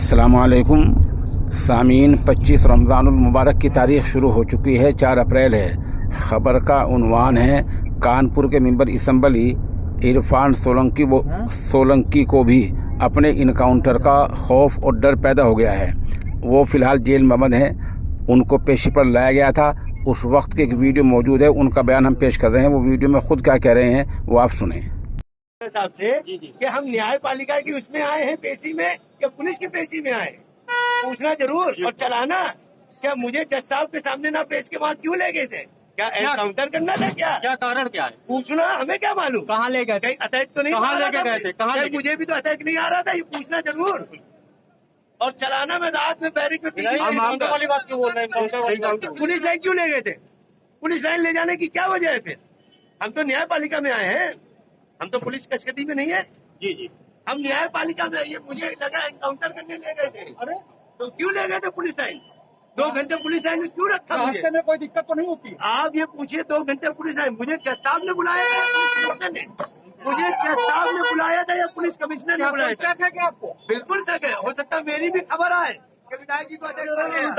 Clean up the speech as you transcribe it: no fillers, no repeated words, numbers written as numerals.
अस्सलामुअलैकुम सामीन 25 रमज़ानुल मुबारक की तारीख़ शुरू हो चुकी है। 4 अप्रैल है। ख़बर का उन्वान है कानपुर के मेंबर असम्बली इरफान सोलंकी को भी अपने इनकाउंटर का खौफ और डर पैदा हो गया है। वो फ़िलहाल जेल में बंद हैं। उनको पेशी पर लाया गया था। उस वक्त की एक वीडियो मौजूद है, उनका बयान हम पेश कर रहे हैं। वो वीडियो में खुद क्या कह रहे हैं वो आप सुने। साहब से कि हम न्यायपालिका की उसमें आए हैं पेशी में या पुलिस की पेशी में आए, पूछना जरूर और चलाना। क्या मुझे जज साहब के सामने ना पेश के बाद क्यों ले गए थे? क्या एनकाउंटर करना था? क्या कारण क्या है? पूछना, हमें क्या मालूम कहाँ ले गए? कहीं अटैक तो नहीं? कहाँ लेके गए थे? कहाँ? मुझे भी तो अटैक नहीं आ रहा था। ये पूछना जरूर और चलाना। मैं रात में बैरिक में वाली बात क्यों बोल रहे हैं? पुलिस लाइन क्यों ले गए थे? पुलिस लाइन ले जाने की क्या वजह है? फिर हम तो न्यायपालिका में आए हैं, हम तो पुलिस कस्टडी में नहीं है। जी जी, हम न्यायपालिका में। ये मुझे लगा एनकाउंटर करने ले गए थे। अरे तो क्यों ले गए थे पुलिस लाइन? 2 घंटे पुलिस लाइन में क्यों रखा? मुझे में कोई दिक्कत तो नहीं होती? आप ये पूछिए, 2 घंटे पुलिस लाइन। मुझे जज साहब ने बुलाया था या पुलिस कमिश्नर ने? मुझे जज साहब ने बुलाया था या पुलिस कमिश्नर ने बुलाया था? शक है क्या आपको? बिल्कुल शक है। हो सकता है मेरी भी खबर आए कि विधायक जी को अटैक कर दिया।